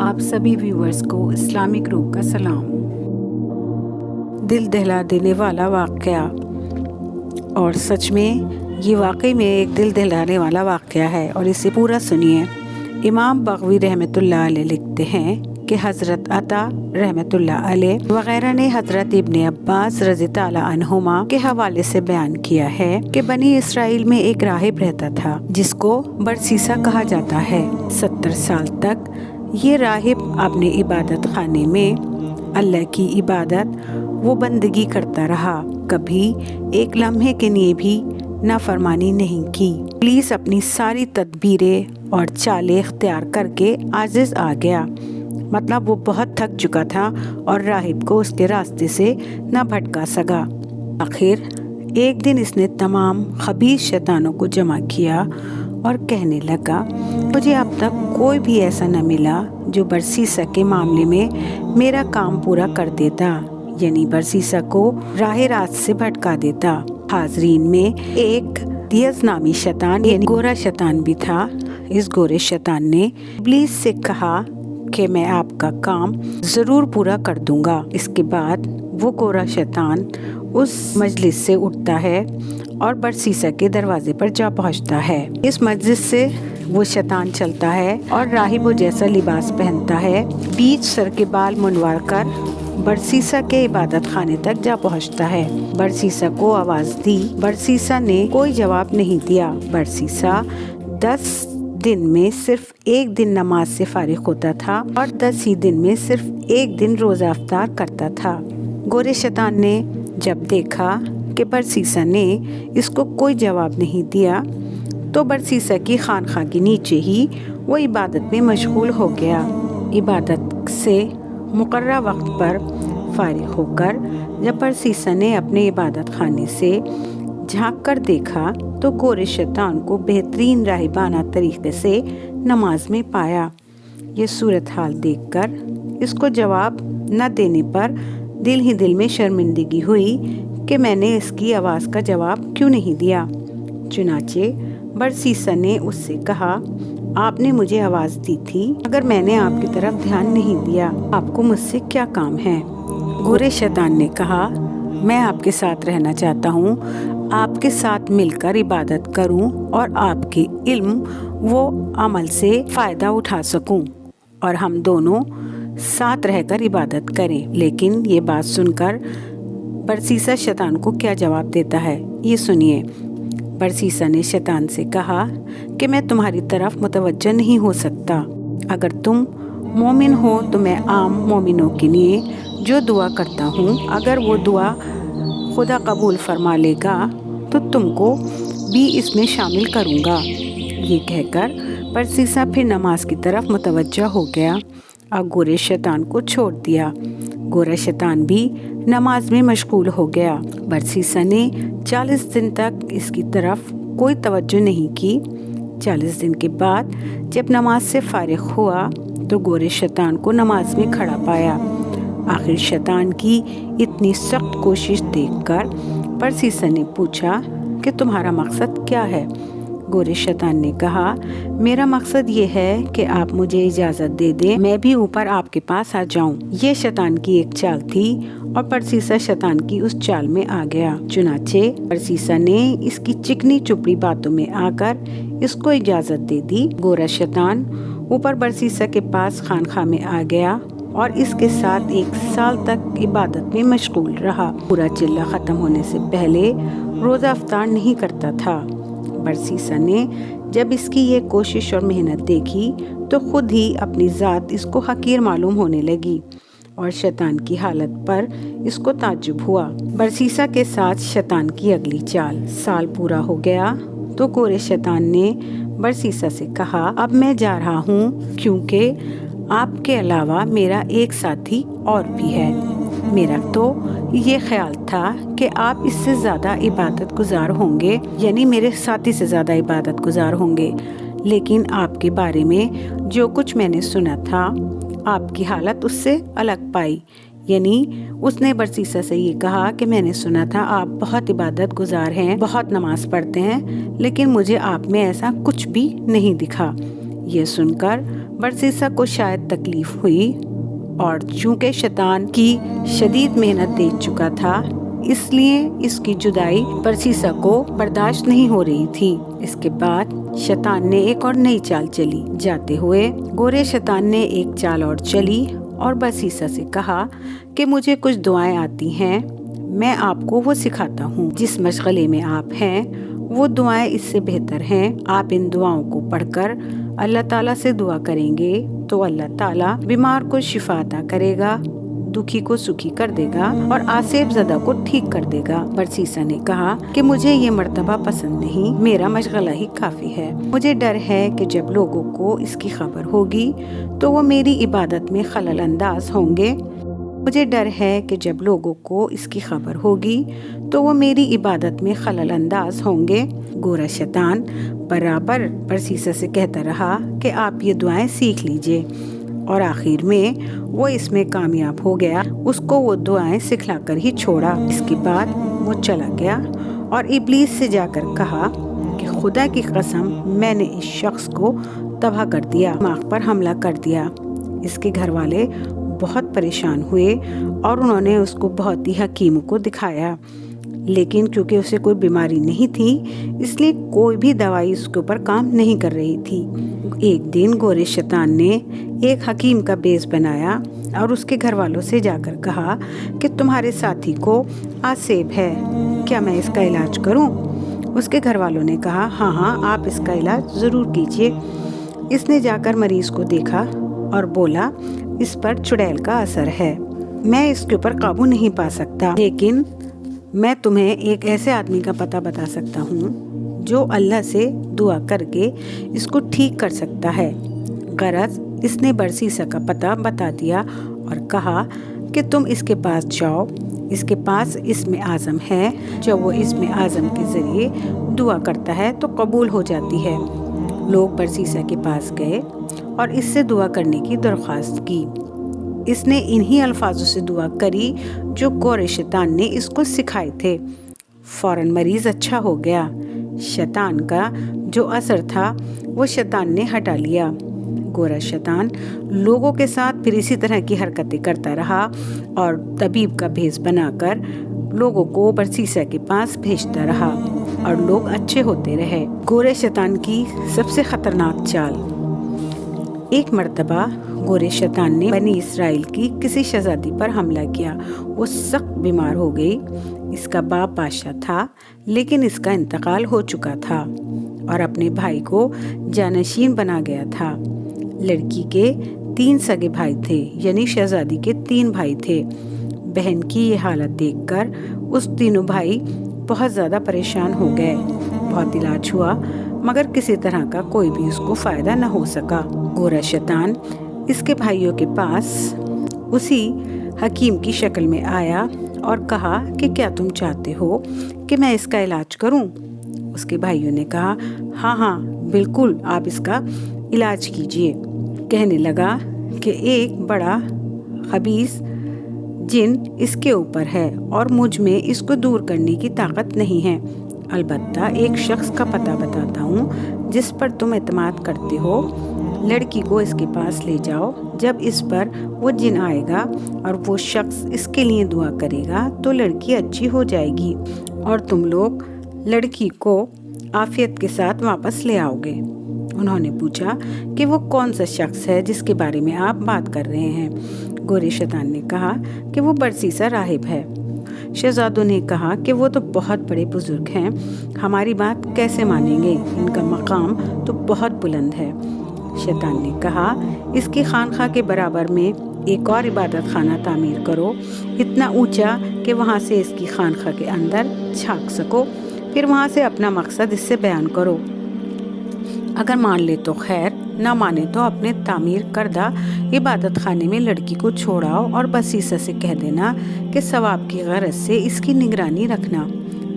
آپ سبھی ویورز کو اسلامک روح کا سلام۔ دل دہلا دینے والا واقعہ، اور سچ میں یہ واقعی میں ایک دل دہلانے والا واقعہ ہے، اور اسے پورا سنیے۔ امام بغوی رحمۃ اللہ علیہ لکھتے ہیں کہ حضرت عطا رحمۃ اللہ علیہ وغیرہ نے حضرت ابن عباس رضی اللہ عنہما کے حوالے سے بیان کیا ہے کہ بنی اسرائیل میں ایک راہب رہتا تھا جس کو برسیسا کہا جاتا ہے۔ 70 سال تک یہ راہب اپنے عبادت خانے میں اللہ کی عبادت و بندگی کرتا رہا، کبھی ایک لمحے کے لیے بھی نافرمانی نہیں کی۔ پولیس اپنی ساری تدبیریں اور چالیں اختیار کر کے عاجز آ گیا، مطلب وہ بہت تھک چکا تھا اور راہب کو اس کے راستے سے نہ بھٹکا سکا۔ آخر ایک دن اس نے تمام خبیث شیطانوں کو جمع کیا اور کہنے لگا، مجھے اب تک کوئی بھی ایسا نہ ملا جو برسیسا کے معاملے میں میرا کام پورا کر دیتا، یعنی برسیسا کو راہ راست سے بھٹکا دیتا۔ حاضرین میں ایک دیز نامی شیطان یعنی گورا شیطان بھی تھا۔ اس گورے شیطان نے ابلیس سے کہا کہ میں آپ کا کام ضرور پورا کر دوں گا۔ اس کے بعد وہ گورا شیطان اس مجلس سے اٹھتا ہے اور برسیسا کے دروازے پر جا پہنچتا ہے۔ اس مجلس سے وہ شیطان چلتا ہے اور راہبوں جیسا لباس پہنتا ہے، بیچ سر کے بال منوار کر برسیسا کے عبادت خانے تک جا پہنچتا ہے۔ برسیسا کو آواز دی، برسیسا نے کوئی جواب نہیں دیا۔ برسیسا 10 دن میں صرف ایک دن نماز سے فارغ ہوتا تھا اور 10 ہی دن میں صرف ایک دن روزہ افطار کرتا تھا۔ گورے شیطان نے جب دیکھا کہ برسیسا نے اس کو کوئی جواب نہیں دیا تو برسیسا کی خانقاہ کے نیچے ہی وہ عبادت میں مشغول ہو گیا۔ عبادت سے مقررہ وقت پر فارغ ہو کر جب برسیسا نے اپنے عبادت خانے سے جھانک کر دیکھا تو گورے شیطان کو بہترین راہبانہ طریقے سے نماز میں پایا۔ یہ صورتحال دیکھ کر اس کو جواب نہ دینے پر دل ہی دل میں شرمندگی ہوئی کہ میں نے اس کی آواز کا جواب کیوں نہیں دیا۔ چنانچہ برسیسا نے اس سے کہا، آپ نے مجھے آواز دی تھی مگر میں نے آپ کی طرف دھیان نہیں دیا، آپ کو مجھ سے کیا کام ہے؟ گورے شیطان نے کہا، میں آپ کے ساتھ رہنا چاہتا ہوں، آپ کے ساتھ مل کر عبادت کروں اور آپ کے علم و عمل سے فائدہ اٹھا سکوں اور ہم دونوں ساتھ رہ کر عبادت کریں۔ لیکن یہ بات سن کر برسیسا شیطان کو کیا جواب دیتا ہے، یہ سنیے۔ برسیسا نے شیطان سے کہا کہ میں تمہاری طرف متوجہ نہیں ہو سکتا، اگر تم مومن ہو تو میں عام مومنوں کے لیے جو دعا کرتا ہوں اگر وہ دعا خدا قبول فرما لے گا تو تم کو بھی اس میں شامل کروں گا۔ یہ کہہ کر برسیسا پھر نماز کی طرف متوجہ ہو گیا اور گورے شیطان کو چھوڑ دیا۔ گورا شیطان بھی نماز میں مشغول ہو گیا۔ برسیسا نے 40 دن تک اس کی طرف کوئی توجہ نہیں کی۔ 40 دن کے بعد جب نماز سے فارغ ہوا تو گورے شیطان کو نماز میں کھڑا پایا۔ آخر شیطان کی اتنی سخت کوشش دیکھ کر برسیسا نے پوچھا کہ تمہارا مقصد کیا ہے؟ گورے شیطان نے کہا، میرا مقصد یہ ہے کہ آپ مجھے اجازت دے دیں میں بھی اوپر آپ کے پاس آ جاؤں۔ یہ شیطان کی ایک چال تھی اور برسیسا شیطان کی اس چال میں آ گیا۔ چنانچہ برسیسا نے اس کی چکنی چپڑی باتوں میں آ کر اس کو اجازت دے دی۔ گورا شیطان اوپر برسیسا کے پاس خانقاہ میں آ گیا اور اس کے ساتھ 1 سال تک عبادت میں مشغول رہا۔ پورا چلہ ختم ہونے سے پہلے روزہ افطار نہیں کرتا تھا۔ برسیسا نے جب اس کی یہ کوشش اور محنت دیکھی تو خود ہی اپنی ذات اس کو حقیر معلوم ہونے لگی اور شیطان کی حالت پر اس کو تعجب ہوا۔ برسیسا کے ساتھ شیطان کی اگلی چال۔ سال پورا ہو گیا تو گورے شیطان نے برسیسا سے کہا، اب میں جا رہا ہوں کیونکہ آپ کے علاوہ میرا ایک ساتھی اور بھی ہے۔ میرا تو یہ خیال تھا کہ آپ اس سے زیادہ عبادت گزار ہوں گے، یعنی میرے ساتھی سے زیادہ عبادت گزار ہوں گے، لیکن آپ کے بارے میں جو کچھ میں نے سنا تھا آپ کی حالت اس سے الگ پائی۔ یعنی اس نے برسیسا سے یہ کہا کہ میں نے سنا تھا آپ بہت عبادت گزار ہیں، بہت نماز پڑھتے ہیں، لیکن مجھے آپ میں ایسا کچھ بھی نہیں دکھا۔ یہ سن کر برسیسا کو شاید تکلیف ہوئی اور چونکہ شیطان کی شدید محنت دیکھ چکا تھا اس لیے اس کی جدائی برسیسا کو برداشت نہیں ہو رہی تھی۔ اس کے بعد شیطان نے ایک اور نئی چال چلی۔ جاتے ہوئے گورے شیطان نے ایک چال اور چلی اور برسیسا سے کہا کہ مجھے کچھ دعائیں آتی ہیں، میں آپ کو وہ سکھاتا ہوں۔ جس مشغلے میں آپ ہیں وہ دعائیں اس سے بہتر ہیں۔ آپ ان دعاؤں کو پڑھ کر اللہ تعالیٰ سے دعا کریں گے تو اللہ تعالیٰ بیمار کو شفا عطا کرے گا، دکھی کو سکھی کر دے گا اور آسیب زدہ کو ٹھیک کر دے گا۔ برسیسا نے کہا کہ مجھے یہ مرتبہ پسند نہیں، میرا مشغلہ ہی کافی ہے۔ مجھے ڈر ہے کہ جب لوگوں کو اس کی خبر ہوگی تو وہ میری عبادت میں خلل انداز ہوں گے۔ مجھے ڈر ہے کہ جب لوگوں کو اس کی خبر ہوگی تو وہ میری عبادت میں خلل انداز ہوں گے۔ گورا شیطان برابر برسیسا سے کہتا رہا کہ آپ یہ دعائیں سیکھ لیجئے اور آخر میں وہ اس میں کامیاب ہو گیا۔ اس کو وہ دعائیں سکھلا کر ہی چھوڑا۔ اس کے بعد وہ چلا گیا اور ابلیس سے جا کر کہا کہ خدا کی قسم میں نے اس شخص کو تباہ کر دیا، دماغ پر حملہ کر دیا۔ اس کے گھر والے بہت پریشان ہوئے اور انہوں نے اس کو بہت ہی حکیموں کو دکھایا، لیکن کیونکہ اسے کوئی بیماری نہیں تھی اس لیے کوئی بھی دوائی اس کے اوپر کام نہیں کر رہی تھی۔ ایک دن گورے شیطان نے ایک حکیم کا بیس بنایا اور اس کے گھر والوں سے جا کر کہا کہ تمہارے ساتھی کو آسیب ہے، کیا میں اس کا علاج کروں؟ اس کے گھر والوں نے کہا ہاں آپ اس کا علاج ضرور کیجیے۔ اس نے جا کر مریض کو دیکھا اور بولا اس پر چڑیل کا اثر ہے، میں اس کے اوپر قابو نہیں پا سکتا، لیکن میں تمہیں ایک ایسے آدمی کا پتہ بتا سکتا ہوں جو اللہ سے دعا کر کے اس کو ٹھیک کر سکتا ہے۔ غرض اس نے برسیسا کا پتہ بتا دیا اور کہا کہ تم اس کے پاس جاؤ، اس کے پاس اسم اعظم ہے، جب وہ اسم اعظم کے ذریعے دعا کرتا ہے تو قبول ہو جاتی ہے۔ لوگ برسیسا کے پاس گئے اور اس سے دعا کرنے کی درخواست کی۔ اس نے انہی الفاظوں سے دعا کری جو گورے شیطان نے اس کو سکھائے تھے۔ فوراً مریض اچھا ہو گیا۔ شیطان کا جو اثر تھا وہ شیطان نے ہٹا لیا۔ گورا شیطان لوگوں کے ساتھ پھر اسی طرح کی حرکتیں کرتا رہا اور طبیب کا بھیس بنا کر لوگوں کو برسیسا کے پاس بھیجتا رہا اور لوگ اچھے ہوتے رہے۔ گورے شیطان کی سب سے خطرناک چال۔ ایک مرتبہ گورے شیطان نے بنی اسرائیل کی کسی شہزادی پر حملہ کیا۔ وہ سخت بیمار ہو گئی۔ اس کا باپ بادشاہ تھا لیکن اس کا انتقال ہو چکا تھا اور اپنے بھائی کو جانشین بنا گیا تھا۔ لڑکی کے 3 سگے بھائی تھے، یعنی شہزادی کے 3 بھائی تھے۔ بہن کی یہ حالت دیکھ کر اس تینوں بھائی بہت زیادہ پریشان ہو گئے۔ بہت علاج ہوا مگر کسی طرح کا کوئی بھی اس کو فائدہ نہ ہو سکا۔ گورا شیطان اس کے بھائیوں کے پاس اسی حکیم کی شکل میں آیا اور کہا کہ کیا تم چاہتے ہو کہ میں اس کا علاج کروں؟ اس کے بھائیوں نے کہا ہاں بالکل آپ اس کا علاج کیجیے۔ کہنے لگا کہ ایک بڑا خبیث جن اس کے اوپر ہے اور مجھ میں اس کو دور کرنے کی طاقت نہیں ہے، البتہ ایک شخص کا پتہ بتاتا ہوں جس پر تم اعتماد کرتے ہو۔ لڑکی کو اس کے پاس لے جاؤ، جب اس پر وہ جن آئے گا اور وہ شخص اس کے لیے دعا کرے گا تو لڑکی اچھی ہو جائے گی اور تم لوگ لڑکی کو عافیت کے ساتھ واپس لے آؤ گے۔ انہوں نے پوچھا کہ وہ کون سا شخص ہے جس کے بارے میں آپ بات کر رہے ہیں؟ گورے شیطان نے کہا کہ وہ برسیسا راہب ہے۔ شہزادوں نے کہا کہ وہ تو بہت بڑے بزرگ ہیں، ہماری بات کیسے مانیں گے؟ ان کا مقام تو بہت بلند ہے۔ شیطان نے کہا اس کی خانقاہ کے برابر میں ایک اور عبادت خانہ تعمیر کرو، اتنا اونچا کہ وہاں سے اس کی خانقاہ کے اندر جھانک سکو، پھر وہاں سے اپنا مقصد اس سے بیان کرو۔ اگر مان لے تو خیر، نہ مانے تو اپنے تعمیر کردہ عبادت خانے میں لڑکی کو چھوڑاؤ اور برسیسا سے کہہ دینا کہ ثواب کی غرض سے اس کی نگرانی رکھنا۔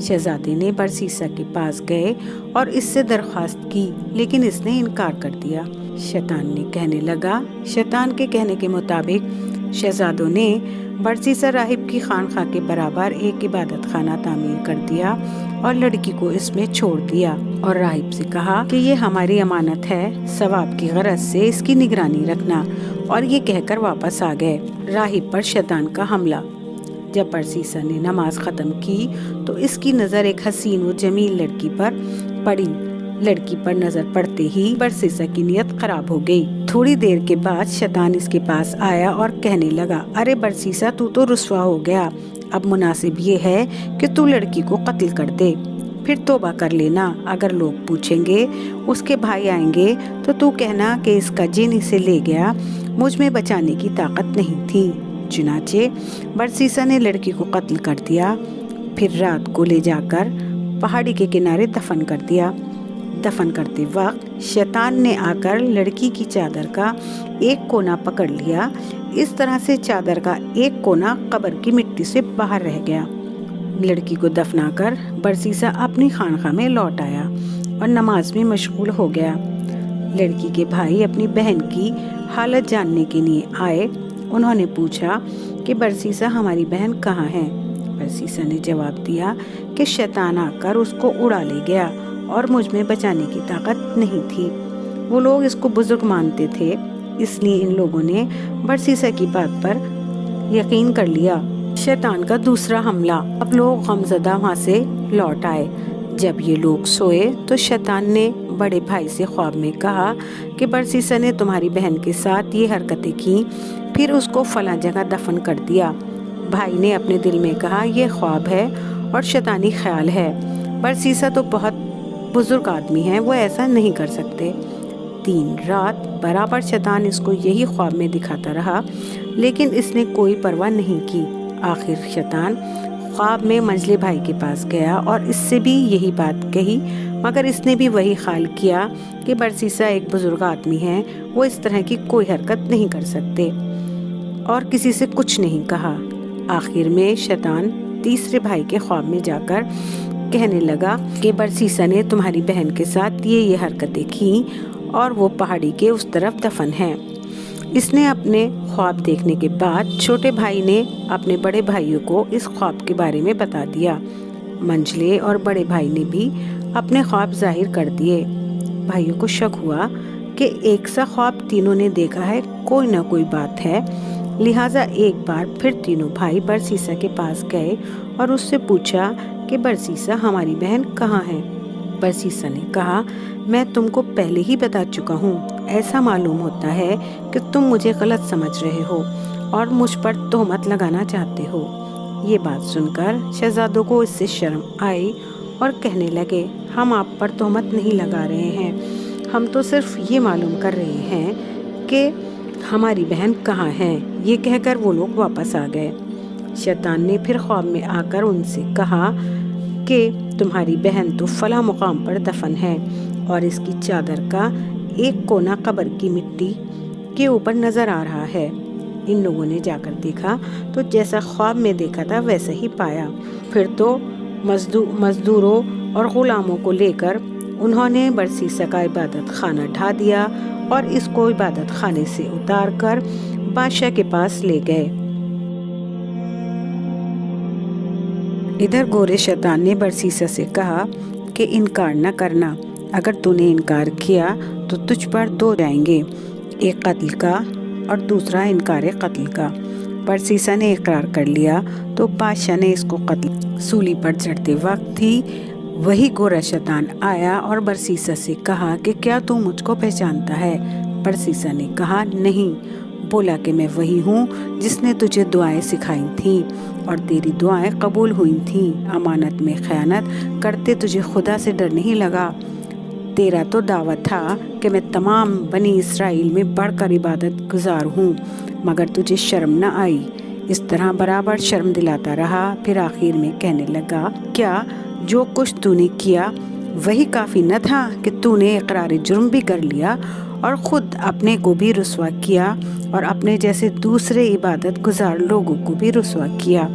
شہزادے نے برسیسا کے پاس گئے اور اس سے درخواست کی لیکن اس نے انکار کر دیا۔ شیطان نے کہنے لگا۔ شیطان کے کہنے کے مطابق شہزادوں نے برسیسا راہب کی خانقاہ کے برابر ایک عبادت خانہ تعمیر کر دیا اور لڑکی کو اس میں چھوڑ دیا اور راہب سے کہا کہ یہ ہماری امانت ہے، ثواب کی غرض سے اس کی نگرانی رکھنا، اور یہ کہہ کر واپس آ گئے۔ راہب پر شیطان کا حملہ۔ جب برسیسا نے نماز ختم کی تو اس کی نظر ایک حسین و جمیل لڑکی پر پڑی۔ لڑکی پر نظر پڑتے ہی برسیسا کی نیت خراب ہو گئی۔ تھوڑی دیر کے بعد شیطان اس کے پاس آیا اور کہنے لگا، ارے برسیسا، تو رسوا ہو گیا، اب مناسب یہ ہے کہ تو لڑکی کو قتل کر دے، پھر توبہ کر لینا۔ اگر لوگ پوچھیں گے، اس کے بھائی آئیں گے، تو تو کہنا کہ اس کا جن اسے لے گیا، مجھ میں بچانے کی طاقت نہیں تھی۔ چنانچہ برسیسا نے لڑکی کو قتل کر دیا، پھر رات کو لے جا کر پہاڑی کے کنارے دفن کر دیا۔ دفن کرتے وقت شیطان نے آ کر لڑکی کی چادر کا ایک کونا پکڑ لیا، اس طرح سے چادر کا ایک کونا قبر کی مٹی سے باہر رہ گیا۔ لڑکی کو دفنا کر برسیسا اپنی خانقاہ میں لوٹ آیا اور نماز میں مشغول ہو گیا۔ لڑکی کے بھائی اپنی بہن کی حالت جاننے کے لیے آئے۔ انہوں نے پوچھا کہ برسیسا ہماری بہن کہاں ہے؟ برسیسا نے جواب دیا کہ شیطان آ کر اس کو اڑا لے گیا اور مجھ میں بچانے کی طاقت نہیں تھی۔ وہ لوگ اس کو بزرگ مانتے تھے، اس لیے ان لوگوں نے برسیسا کی بات پر یقین کر لیا۔ شیطان کا دوسرا حملہ۔ اب لوگ غمزدہ وہاں سے لوٹ آئے۔ جب یہ لوگ سوئے تو شیطان نے بڑے بھائی سے خواب میں کہا کہ برسیسا نے تمہاری بہن کے ساتھ یہ حرکتیں کی، پھر اس کو فلاں جگہ دفن کر دیا۔ بھائی نے اپنے دل میں کہا، یہ خواب ہے اور شیطانی خیال ہے، برسیسا تو بہت بزرگ آدمی ہے، وہ ایسا نہیں کر سکتے۔ 3 رات برابر شیطان اس کو یہی خواب میں دکھاتا رہا، لیکن اس نے کوئی پرواہ نہیں کی۔ آخر شیطان خواب میں منجلے بھائی کے پاس گیا اور اس سے بھی یہی بات کہی، مگر اس نے بھی وہی خیال کیا کہ برسیسا ایک بزرگ آدمی ہے، وہ اس طرح کی کوئی حرکت نہیں کر سکتے، اور کسی سے کچھ نہیں کہا۔ آخر میں شیطان تیسرے بھائی کے خواب میں جا کر کہنے لگا کہ برسیسا نے تمہاری بہن کے ساتھ یہ حرکتیں کی اور وہ پہاڑی کے اس طرف دفن ہے۔ اس نے اپنے خواب دیکھنے کے بعد چھوٹے بھائی نے اپنے بڑے بھائیوں کو اس خواب کے بارے میں بتا دیا۔ منجلے اور بڑے بھائی نے بھی اپنے خواب ظاہر کر دیے۔ بھائیوں کو شک ہوا کہ ایک سا خواب تینوں نے دیکھا ہے، کوئی نہ کوئی بات ہے، لہٰذا ایک بار پھر تینوں بھائی برسیسا کے پاس گئے اور اس سے پوچھا کہ برسیسا ہماری بہن کہاں ہے؟ برسیسا نے کہا، میں تم کو پہلے ہی بتا چکا ہوں، ایسا معلوم ہوتا ہے کہ تم مجھے غلط سمجھ رہے ہو اور مجھ پر تہمت لگانا چاہتے ہو۔ یہ بات سن کر شہزادوں کو اس سے شرم آئی اور کہنے لگے، ہم آپ پر تہمت نہیں لگا رہے ہیں، ہم تو صرف یہ معلوم کر رہے ہیں کہ ہماری بہن کہاں ہے۔ یہ کہہ کر وہ لوگ واپس آ گئے۔ شیطان نے پھر خواب میں آ کر ان سے کہا کہ تمہاری بہن تو فلاں مقام پر دفن ہے اور اس کی چادر کا ایک کونا قبر کی مٹی کے اوپر نظر آ رہا ہے۔ ان لوگوں نے جا کر دیکھا تو جیسا خواب میں دیکھا تھا ویسا ہی پایا۔ پھر تو مزدوروں اور غلاموں کو لے کر انہوں نے برسیسا کا عبادت خانہ ڈھا دیا اور اس کو عبادت خانے سے اتار کر بادشاہ کے پاس لے گئے۔ ادھر گورے شیطان نے برسیسا سے کہا کہ انکار نہ کرنا، اگر تو نے انکار کیا تو تجھ پر 2 جائیں گے، ایک قتل کا اور دوسرا انکار قتل کا۔ برسیسا نے اقرار کر لیا تو بادشاہ نے اس کو قتل سولی پر چڑھتے وقت ہی وہی گورا شیطان آیا اور برسیسا سے کہا کہ کیا تو مجھ کو پہچانتا ہے؟ برسیسا نے کہا نہیں۔ بولا کہ میں وہی ہوں جس نے تجھے دعائیں سکھائی تھیں اور تیری دعائیں قبول ہوئی تھیں۔ امانت میں خیانت کرتے تجھے خدا سے ڈر نہیں لگا؟ تیرا تو دعویٰ تھا کہ میں تمام بنی اسرائیل میں بڑھ کر عبادت گزار ہوں، مگر تجھے شرم نہ آئی۔ اس طرح برابر شرم دلاتا رہا، پھر آخر میں کہنے لگا، کیا جو کچھ تو نے کیا وہی کافی نہ تھا کہ تو نے اقرار جرم بھی کر لیا اور خود اپنے کو بھی رسوا کیا اور اپنے جیسے دوسرے عبادت گزار لوگوں کو بھی رسوا کیا؟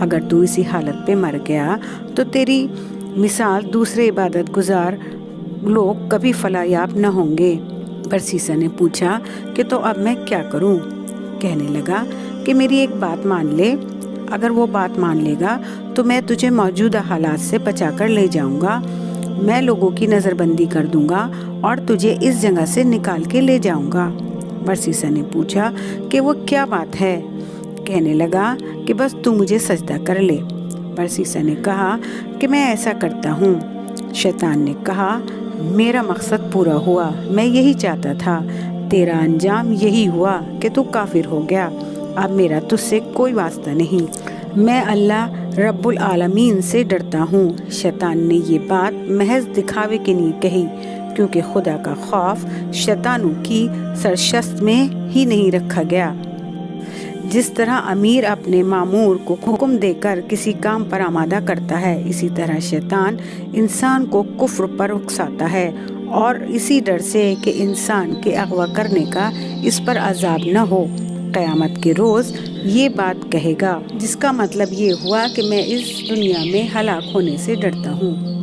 اگر تو اسی حالت پہ مر گیا تو تیری مثال دوسرے عبادت گزار لوگ کبھی فلاح یاب نہ ہوں گے۔ برسیسا نے پوچھا کہ تو اب میں کیا کروں؟ کہنے لگا کہ میری ایک بات مان لے، اگر وہ بات مان لے گا تو میں تجھے موجودہ حالات سے بچا کر لے جاؤں گا، میں لوگوں کی نظر بندی کر دوں گا اور تجھے اس جگہ سے نکال کے لے جاؤں گا۔ برسیسا نے پوچھا کہ وہ کیا بات ہے؟ کہنے لگا کہ بس تو مجھے سجدہ کر لے۔ برسیسا نے کہا کہ میں ایسا کرتا ہوں۔ شیطان نے کہا میرا مقصد پورا ہوا، میں یہی چاہتا تھا، تیرا انجام یہی ہوا کہ تو کافر ہو گیا، اب میرا تجھ سے کوئی واسطہ نہیں، میں اللہ رب العالمین سے ڈرتا ہوں۔ شیطان نے یہ بات محض دکھاوے کے لیے کہی، کیونکہ خدا کا خوف شیطانوں کی سرشست میں ہی نہیں رکھا گیا۔ جس طرح امیر اپنے مامور کو حکم دے کر کسی کام پر آمادہ کرتا ہے، اسی طرح شیطان انسان کو کفر پر اکساتا ہے، اور اسی ڈر سے کہ انسان کے اغوا کرنے کا اس پر عذاب نہ ہو، قیامت کے روز یہ بات کہے گا، جس کا مطلب یہ ہوا کہ میں اس دنیا میں ہلاک ہونے سے ڈرتا ہوں۔